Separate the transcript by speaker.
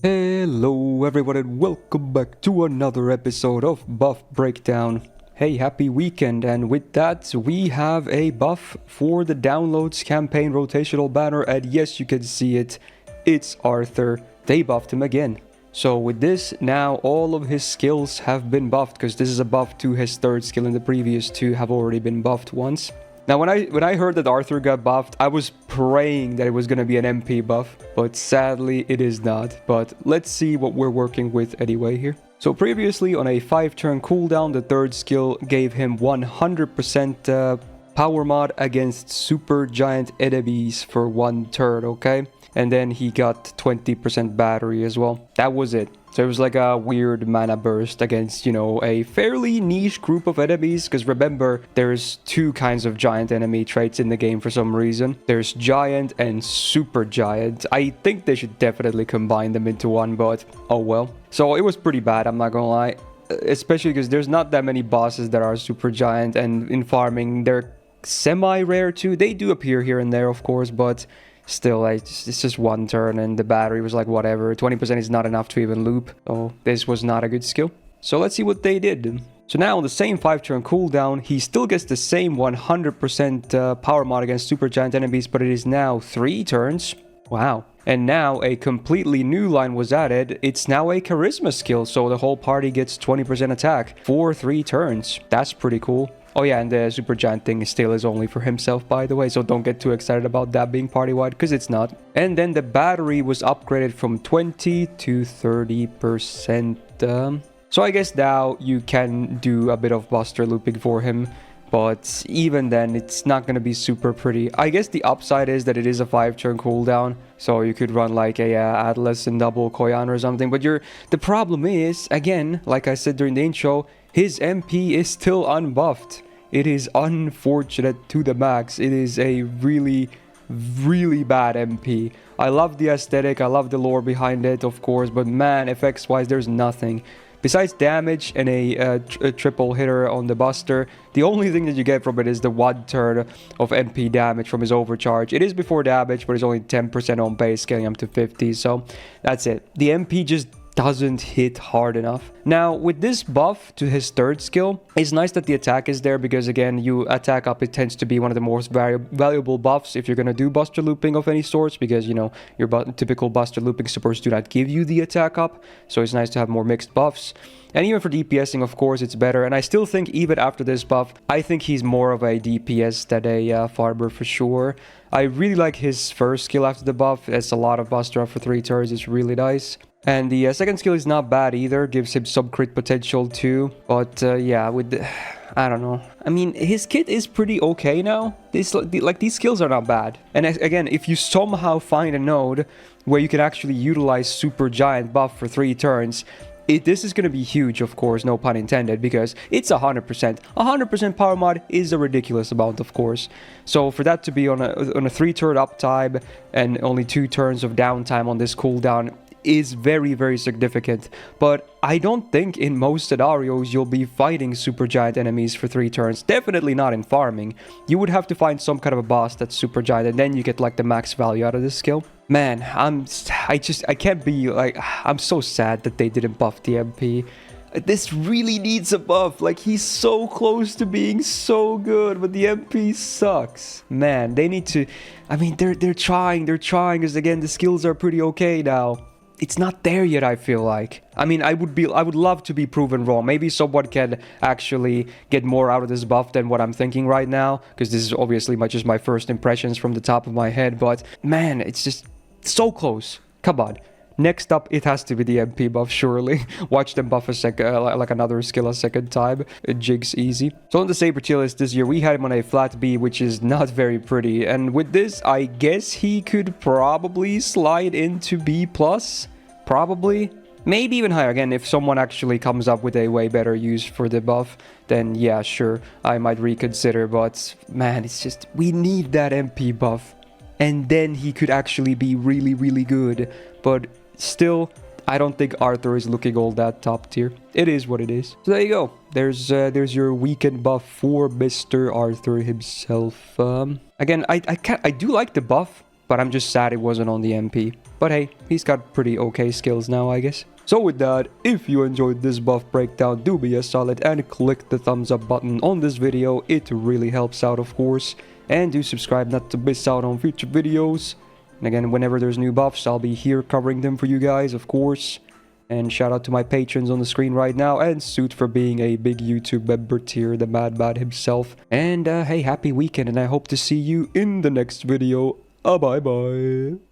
Speaker 1: Hello everyone and welcome back to another episode of Buff Breakdown. Hey, happy weekend, and with that we have a buff for the downloads campaign rotational banner, and yes, you can see it, it's Arthur. They buffed him again. So with this, now all of his skills have been buffed, because this is a buff to his third skill and the previous two have already been buffed once. Now, when I heard that Arthur got buffed, I was praying that it was going to be an MP buff, but sadly it is not. But let's see what we're working with anyway here. So previously, on a 5-turn cooldown, the third skill gave him 100% power mod against super giant enemies for 1 turn, okay? And then he got 20% battery as well. That was it. So it was like a weird mana burst against, a fairly niche group of enemies. Because remember, there's 2 kinds of giant enemy traits in the game for some reason. There's giant and super giant. I think they should definitely combine them into one, but oh well. So it was pretty bad, I'm not gonna lie. Especially because there's not that many bosses that are super giant. And in farming, they're semi-rare too. They do appear here and there, of course, but still, it's just 1 turn and the battery was like whatever. 20% is not enough to even loop. So this was not a good skill. So let's see what they did. So now on the same 5-turn cooldown, he still gets the same 100% power mod against super giant enemies, but it is now 3 turns. Wow. And now a completely new line was added. It's now a charisma skill, so the whole party gets 20% attack for 3 turns. That's pretty cool. Oh yeah, and the super giant thing still is only for himself, by the way, so don't get too excited about that being party-wide, because it's not. And then the battery was upgraded from 20 to 30%. So I guess now you can do a bit of buster looping for him, but even then, it's not going to be super pretty. I guess the upside is that it is a 5-turn cooldown, so you could run like a Atlas and double Koyan or something. But the problem is, again, like I said during the intro, his MP is still unbuffed. It is unfortunate to the max. It is a really, really bad MP. I love the aesthetic, I love the lore behind it, of course, but man, effects-wise, there's nothing. Besides damage and a triple hitter on the buster, the only thing that you get from it is the 1 turn of MP damage from his overcharge. It is before damage, but it's only 10% on base, scaling up to 50, so that's it. The MP just doesn't hit hard enough. Now, with this buff to his third skill, it's nice that the attack is there because, again, you attack up, it tends to be one of the most valuable buffs if you're going to do buster looping of any sorts because, your typical buster looping supports do not give you the attack up, so it's nice to have more mixed buffs. And even for DPSing, of course, it's better. And I still think even after this buff, I think he's more of a DPS than a farmer for sure. I really like his first skill after the buff. It's a lot of buster up for 3 turns. It's really nice. And the second skill is not bad either. Gives him some crit potential too. But yeah, I don't know. I mean, his kit is pretty okay now. These skills are not bad. And again, if you somehow find a node where you can actually utilize super giant buff for 3 turns, this is going to be huge, of course, no pun intended, because it's 100%. 100% power mod is a ridiculous amount, of course. So for that to be on a 3-turn uptime and only 2 turns of downtime on this cooldown is very, very significant. But I don't think in most scenarios you'll be fighting super giant enemies for 3 turns. Definitely not in farming. You would have to find some kind of a boss that's super giant, and then you get like the max value out of this skill. Man, I can't be like, I'm so sad that they didn't buff the MP. This really needs a buff. Like, he's so close to being so good, but the MP sucks. Man, they need to, I mean, they're trying, because again, the skills are pretty okay now. It's not there yet, I feel like. I mean, I would love to be proven wrong. Maybe someone can actually get more out of this buff than what I'm thinking right now, because this is obviously just my first impressions from the top of my head, but man, it's just so close. Come on. Next up, it has to be the MP buff, surely. Watch them buff like another skill a second time. Jig's easy. So on the Saber tier list this year, we had him on a flat B, which is not very pretty. And with this, I guess he could probably slide into B+. Probably. Maybe even higher. Again, if someone actually comes up with a way better use for the buff, then yeah, sure, I might reconsider. But man, it's just, we need that MP buff. And then he could actually be really, really good. But still, I don't think Arthur is looking all that top tier. It is what it is. So there you go. There's your weekend buff for Mr. Arthur himself. Again, I do like the buff. but I'm just sad it wasn't on the MP. But hey, he's got pretty okay skills now, I guess. So with that, if you enjoyed this buff breakdown, do be a solid and click the thumbs up button on this video. It really helps out, of course. And do subscribe not to miss out on future videos. And again, whenever there's new buffs, I'll be here covering them for you guys, of course. And shout out to my patrons on the screen right now, and Suit for being a big YouTube member tier, the Mad Bad himself. And hey, happy weekend, and I hope to see you in the next video. Bye bye.